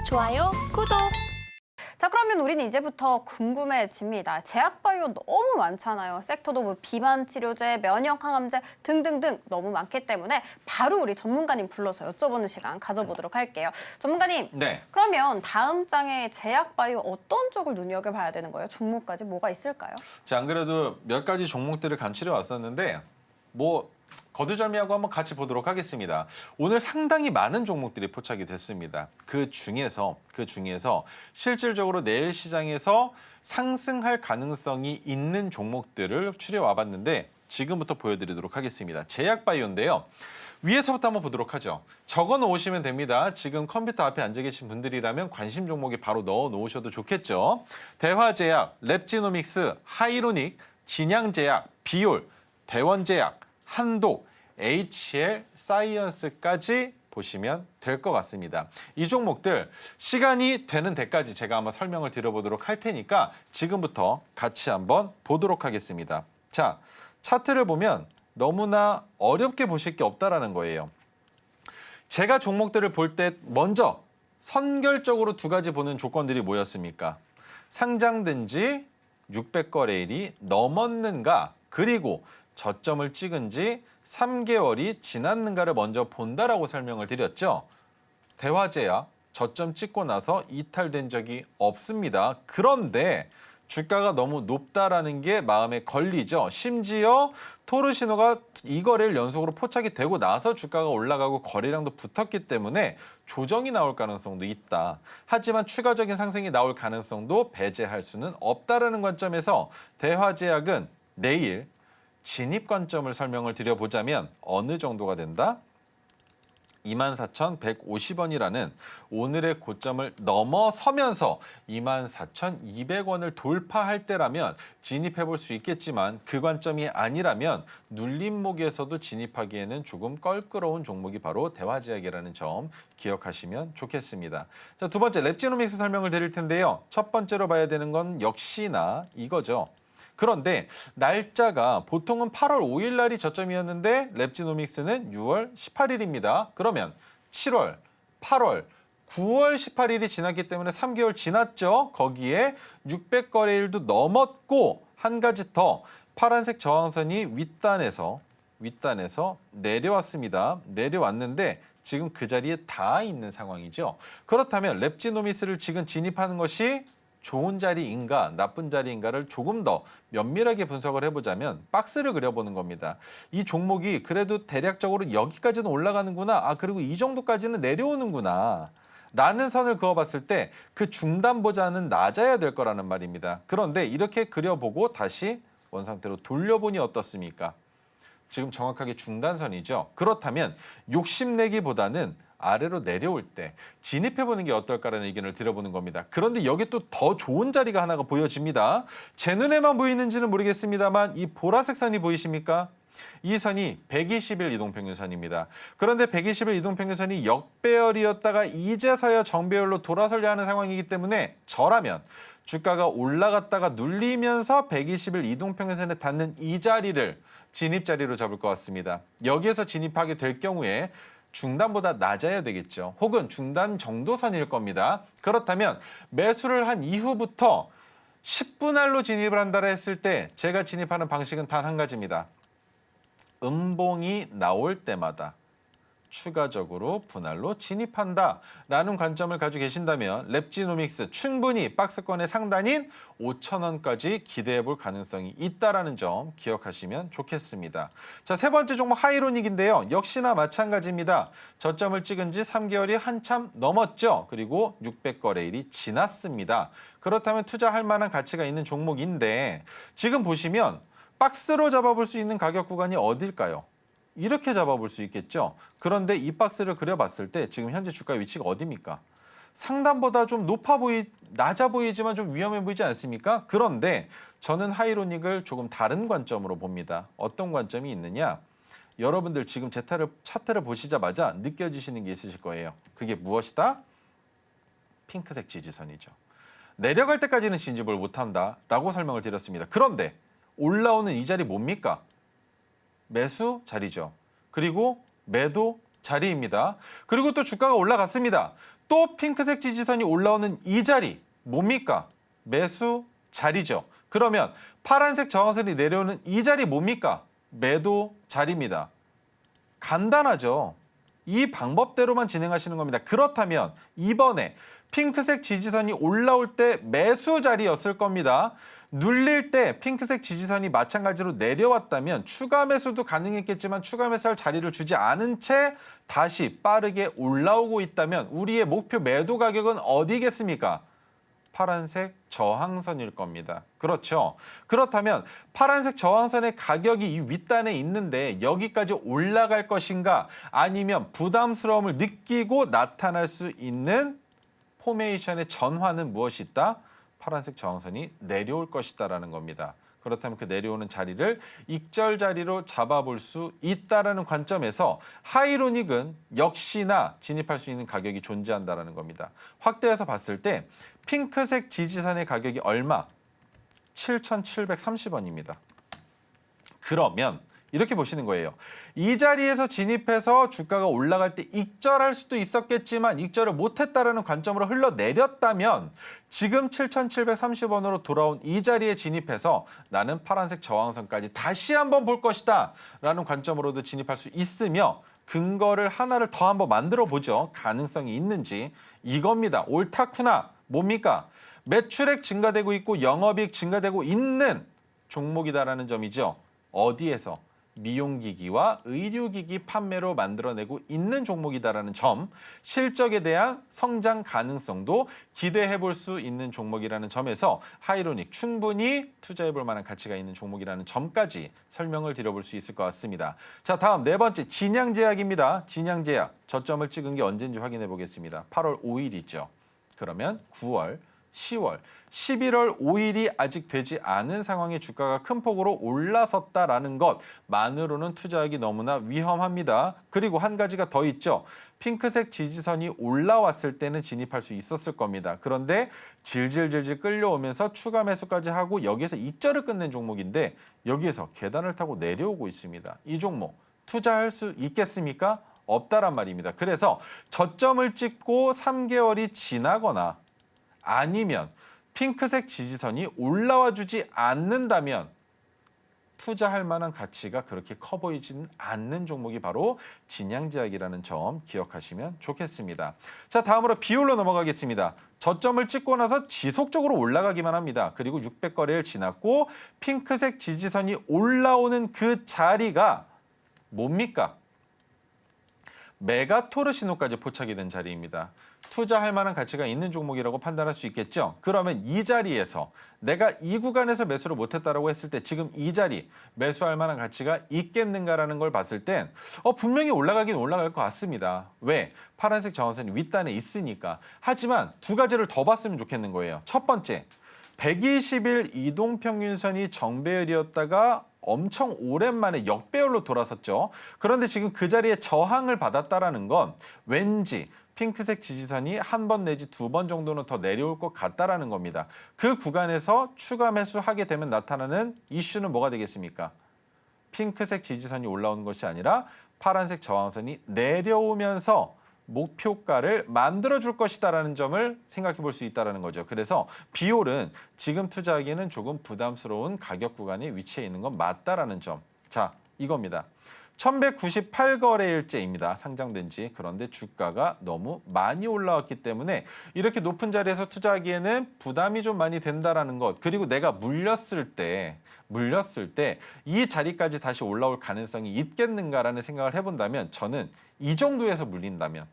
좋아요, 구독. 자, 그러면 우리는 이제부터 궁금해집니다. 제약바이오 너무 많잖아요. 섹터도 뭐 비만 치료제, 면역 항암제 등등등 너무 많기 때문에 바로 우리 전문가님 불러서 여쭤보는 시간 가져보도록 할게요. 전문가님, 네. 그러면 다음 장에 제약바이오 어떤 쪽을 눈여겨봐야 되는 거예요? 종목까지 뭐가 있을까요? 자, 안 그래도 몇 가지 종목들을 간추려 왔었는데 뭐 거두절미하고 한번 같이 보도록 하겠습니다. 오늘 상당히 많은 종목들이 포착이 됐습니다. 그 중에서 실질적으로 내일 시장에서 상승할 가능성이 있는 종목들을 추려와 봤는데 지금부터 보여드리도록 하겠습니다. 제약바이오인데요. 위에서부터 한번 보도록 하죠. 적어 놓으시면 됩니다. 지금 컴퓨터 앞에 앉아 계신 분들이라면 관심 종목에 바로 넣어 놓으셔도 좋겠죠. 대화제약, 랩지노믹스, 하이로닉, 진양제약, 비올, 대원제약, 한독, HL 사이언스까지 보시면 될 것 같습니다. 이 종목들 시간이 되는 데까지 제가 한번 설명을 드려보도록 할 테니까 지금부터 같이 한번 보도록 하겠습니다. 자, 차트를 보면 너무나 어렵게 보실 게 없다라는 거예요. 제가 종목들을 볼 때 먼저 선결적으로 두 가지 보는 조건들이 뭐였습니까? 상장된 지 600거래일이 넘었는가, 그리고 저점을 찍은 지 3개월이 지났는가를 먼저 본다라고 설명을 드렸죠. 대화제약 저점 찍고 나서 이탈된 적이 없습니다. 그런데 주가가 너무 높다라는 게 마음에 걸리죠. 심지어 토르시노가 이 거래를 연속으로 포착이 되고 나서 주가가 올라가고 거래량도 붙었기 때문에 조정이 나올 가능성도 있다. 하지만 추가적인 상승이 나올 가능성도 배제할 수는 없다라는 관점에서 대화제약은 내일 진입 관점을 설명을 드려보자면 어느 정도가 된다? 24,150원이라는 오늘의 고점을 넘어서면서 24,200원을 돌파할 때라면 진입해 볼 수 있겠지만 그 관점이 아니라면 눌림목에서도 진입하기에는 조금 껄끄러운 종목이 바로 대화제약이라는 점 기억하시면 좋겠습니다. 자, 두 번째 랩지노믹스 설명을 드릴 텐데요. 첫 번째로 봐야 되는 건 역시나 이거죠. 그런데 날짜가 보통은 8월 5일 날이 저점이었는데 랩지노믹스는 6월 18일입니다. 그러면 7월, 8월, 9월 18일이 지났기 때문에 3개월 지났죠. 거기에 600거래일도 넘었고 한 가지 더 파란색 저항선이 윗단에서 내려왔습니다. 내려왔는데 지금 그 자리에 닿아 있는 상황이죠. 그렇다면 랩지노믹스를 지금 진입하는 것이 좋은 자리인가 나쁜 자리인가를 조금 더 면밀하게 분석을 해보자면 박스를 그려보는 겁니다. 이 종목이 그래도 대략적으로 여기까지는 올라가는구나. 그리고 이 정도까지는 내려오는구나. 라는 선을 그어봤을 때 그 중단보다는 낮아야 될 거라는 말입니다. 그런데 이렇게 그려보고 다시 원상태로 돌려보니 어떻습니까? 지금 정확하게 중단선이죠. 그렇다면 욕심내기보다는 아래로 내려올 때 진입해보는 게 어떨까라는 의견을 드려보는 겁니다. 그런데 여기 또 더 좋은 자리가 하나가 보여집니다. 제 눈에만 보이는지는 모르겠습니다만 이 보라색 선이 보이십니까? 이 선이 120일 이동평균선입니다. 그런데 120일 이동평균선이 역배열이었다가 이제서야 정배열로 돌아서려 하는 상황이기 때문에 저라면 주가가 올라갔다가 눌리면서 120일 이동평균선에 닿는 이 자리를 진입자리로 잡을 것 같습니다. 여기에서 진입하게 될 경우에 중단보다 낮아야 되겠죠. 혹은 중단 정도 선일 겁니다. 그렇다면 매수를 한 이후부터 10분할로 진입을 한다라 했을 때 제가 진입하는 방식은 단 한 가지입니다. 음봉이 나올 때마다 추가적으로 분할로 진입한다라는 관점을 가지고 계신다면 랩지노믹스 충분히 박스권의 상단인 5,000원까지 기대해 볼 가능성이 있다라는 점 기억하시면 좋겠습니다. 자, 세 번째 종목 하이로닉인데요. 역시나 마찬가지입니다. 저점을 찍은 지 3개월이 한참 넘었죠. 그리고 600거래일이 지났습니다. 그렇다면 투자할 만한 가치가 있는 종목인데 지금 보시면 박스로 잡아볼 수 있는 가격 구간이 어딜까요? 이렇게 잡아볼 수 있겠죠. 그런데 이 박스를 그려봤을 때 지금 현재 주가 위치가 어디입니까? 상단보다 좀 낮아 보이지만 좀 위험해 보이지 않습니까? 그런데 저는 하이로닉을 조금 다른 관점으로 봅니다. 어떤 관점이 있느냐? 여러분들 지금 제 차트를 보시자마자 느껴지시는 게 있으실 거예요. 그게 무엇이다? 핑크색 지지선이죠. 내려갈 때까지는 진입을 못한다라고 설명을 드렸습니다. 그런데 올라오는 이 자리 뭡니까? 매수 자리죠. 그리고 매도 자리입니다. 그리고 또 주가가 올라갔습니다. 또 핑크색 지지선이 올라오는 이 자리 뭡니까? 매수 자리죠. 그러면 파란색 저항선이 내려오는 이 자리 뭡니까? 매도 자리입니다. 간단하죠. 이 방법대로만 진행하시는 겁니다. 그렇다면 이번에 핑크색 지지선이 올라올 때 매수 자리였을 겁니다. 눌릴 때 핑크색 지지선이 마찬가지로 내려왔다면 추가 매수도 가능했겠지만 추가 매수할 자리를 주지 않은 채 다시 빠르게 올라오고 있다면 우리의 목표 매도 가격은 어디겠습니까? 파란색 저항선일 겁니다. 그렇죠? 그렇다면 파란색 저항선의 가격이 이 윗단에 있는데 여기까지 올라갈 것인가 아니면 부담스러움을 느끼고 나타날 수 있는 포메이션의 전환은 무엇이 있다? 파란색 저항선이 내려올 것이다라는 겁니다. 그렇다면 그 내려오는 자리를 익절 자리로 잡아볼 수 있다라는 관점에서 하이로닉은 역시나 진입할 수 있는 가격이 존재한다라는 겁니다. 확대해서 봤을 때 핑크색 지지선의 가격이 얼마? 7,730원입니다. 그러면 이렇게 보시는 거예요. 이 자리에서 진입해서 주가가 올라갈 때 익절할 수도 있었겠지만 익절을 못했다라는 관점으로 흘러내렸다면 지금 7,730원으로 돌아온 이 자리에 진입해서 나는 파란색 저항선까지 다시 한번 볼 것이다 라는 관점으로도 진입할 수 있으며 근거를 하나를 더 한번 만들어 보죠. 가능성이 있는지. 이겁니다. 옳다쿠나. 뭡니까? 매출액 증가되고 있고 영업이익 증가되고 있는 종목이다라는 점이죠. 어디에서? 미용기기와 의료기기 판매로 만들어내고 있는 종목이다라는 점, 실적에 대한 성장 가능성도 기대해 볼 수 있는 종목이라는 점에서 하이로닉 충분히 투자해 볼 만한 가치가 있는 종목이라는 점까지 설명을 드려볼 수 있을 것 같습니다. 자, 다음 네 번째 진양제약입니다. 진양제약 저점을 찍은 게 언제인지 확인해 보겠습니다. 8월 5일이죠. 그러면 9월, 10월, 11월 5일이 아직 되지 않은 상황에 주가가 큰 폭으로 올라섰다라는 것만으로는 투자하기 너무나 위험합니다. 그리고 한 가지가 더 있죠. 핑크색 지지선이 올라왔을 때는 진입할 수 있었을 겁니다. 그런데 질질질질 끌려오면서 추가 매수까지 하고 여기에서 익절을 끝낸 종목인데 여기에서 계단을 타고 내려오고 있습니다. 이 종목 투자할 수 있겠습니까? 없다란 말입니다. 그래서 저점을 찍고 3개월이 지나거나 아니면 핑크색 지지선이 올라와 주지 않는다면 투자할 만한 가치가 그렇게 커 보이지는 않는 종목이 바로 진양제약이라는 점 기억하시면 좋겠습니다. 자, 다음으로 비율로 넘어가겠습니다. 저점을 찍고 나서 지속적으로 올라가기만 합니다. 그리고 600거래일 지났고 핑크색 지지선이 올라오는 그 자리가 뭡니까? 메가토르 신호까지 포착이 된 자리입니다. 투자할 만한 가치가 있는 종목이라고 판단할 수 있겠죠. 그러면 이 자리에서 내가 이 구간에서 매수를 못했다라고 했을 때 지금 이 자리 매수할 만한 가치가 있겠는가라는 걸 봤을 땐 분명히 올라가긴 올라갈 것 같습니다. 왜? 파란색 저항선이 윗단에 있으니까. 하지만 두 가지를 더 봤으면 좋겠는 거예요. 첫 번째, 120일 이동평균선이 정배열이었다가 엄청 오랜만에 역배열로 돌아섰죠. 그런데 지금 그 자리에 저항을 받았다라는 건 왠지 핑크색 지지선이 한 번 내지 두 번 정도는 더 내려올 것 같다라는 겁니다. 그 구간에서 추가 매수하게 되면 나타나는 이슈는 뭐가 되겠습니까? 핑크색 지지선이 올라오는 것이 아니라 파란색 저항선이 내려오면서 목표가를 만들어줄 것이다라는 점을 생각해 볼 수 있다는 거죠. 그래서 비올은 지금 투자하기에는 조금 부담스러운 가격 구간에 위치해 있는 건 맞다라는 점. 자, 이겁니다. 1198거래일째입니다. 상장된 지. 그런데 주가가 너무 많이 올라왔기 때문에 이렇게 높은 자리에서 투자하기에는 부담이 좀 많이 된다라는 것. 그리고 내가 물렸을 때 이 자리까지 다시 올라올 가능성이 있겠는가라는 생각을 해본다면 저는 이 정도에서 물린다면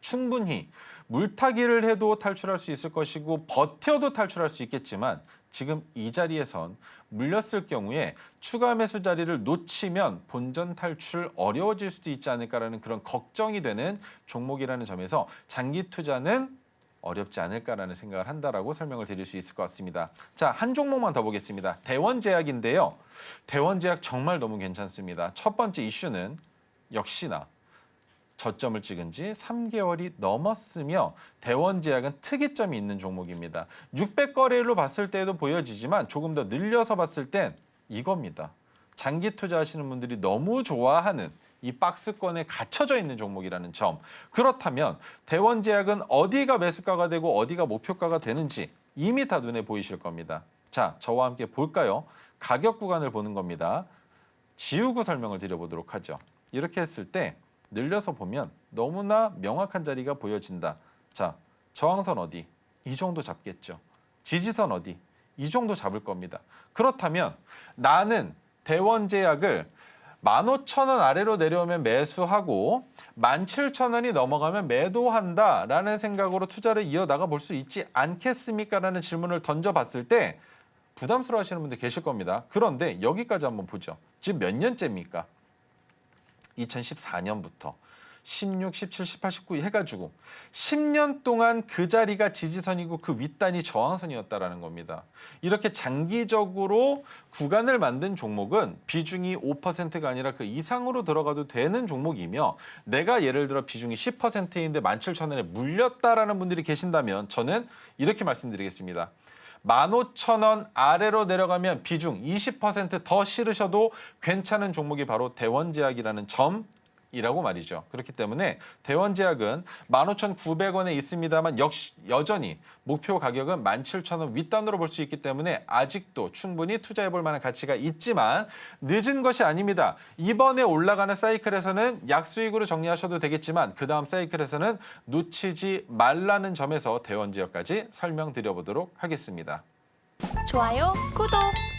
충분히 물타기를 해도 탈출할 수 있을 것이고 버텨도 탈출할 수 있겠지만 지금 이 자리에선 물렸을 경우에 추가 매수 자리를 놓치면 본전 탈출 어려워질 수도 있지 않을까라는 그런 걱정이 되는 종목이라는 점에서 장기 투자는 어렵지 않을까라는 생각을 한다라고 설명을 드릴 수 있을 것 같습니다. 자, 한 종목만 더 보겠습니다. 대원제약인데요. 대원제약 정말 너무 괜찮습니다. 첫 번째 이슈는 역시나 저점을 찍은 지 3개월이 넘었으며 대원제약은 특이점이 있는 종목입니다. 600거래일로 봤을 때도 보여지지만 조금 더 늘려서 봤을 땐 이겁니다. 장기 투자하시는 분들이 너무 좋아하는 이 박스권에 갇혀져 있는 종목이라는 점. 그렇다면 대원제약은 어디가 매수가가 되고 어디가 목표가가 되는지 이미 다 눈에 보이실 겁니다. 자, 저와 함께 볼까요? 가격 구간을 보는 겁니다. 지우고 설명을 드려보도록 하죠. 이렇게 했을 때 늘려서 보면 너무나 명확한 자리가 보여진다. 자, 저항선 어디? 이 정도 잡겠죠. 지지선 어디? 이 정도 잡을 겁니다. 그렇다면 나는 대원제약을 15,000원 아래로 내려오면 매수하고 17,000원이 넘어가면 매도한다라는 생각으로 투자를 이어나가 볼 수 있지 않겠습니까? 라는 질문을 던져봤을 때 부담스러워 하시는 분들 계실 겁니다. 그런데 여기까지 한번 보죠. 지금 몇 년째입니까? 2014년부터 16, 17, 18, 19 해가지고 10년 동안 그 자리가 지지선이고 그 윗단이 저항선이었다라는 겁니다. 이렇게 장기적으로 구간을 만든 종목은 비중이 5%가 아니라 그 이상으로 들어가도 되는 종목이며 내가 예를 들어 비중이 10%인데 17,000원에 물렸다라는 분들이 계신다면 저는 이렇게 말씀드리겠습니다. 15,000원 아래로 내려가면 비중 20%더 실으셔도 괜찮은 종목이 바로 대원제약이라는 점이라고 말이죠. 그렇기 때문에 대원제약은 15,900원에 있습니다만 역시 여전히 목표 가격은 17,000원 윗단으로 볼 수 있기 때문에 아직도 충분히 투자해볼 만한 가치가 있지만 늦은 것이 아닙니다. 이번에 올라가는 사이클에서는 약수익으로 정리하셔도 되겠지만 그 다음 사이클에서는 놓치지 말라는 점에서 대원제약까지 설명드려보도록 하겠습니다. 좋아요, 구독!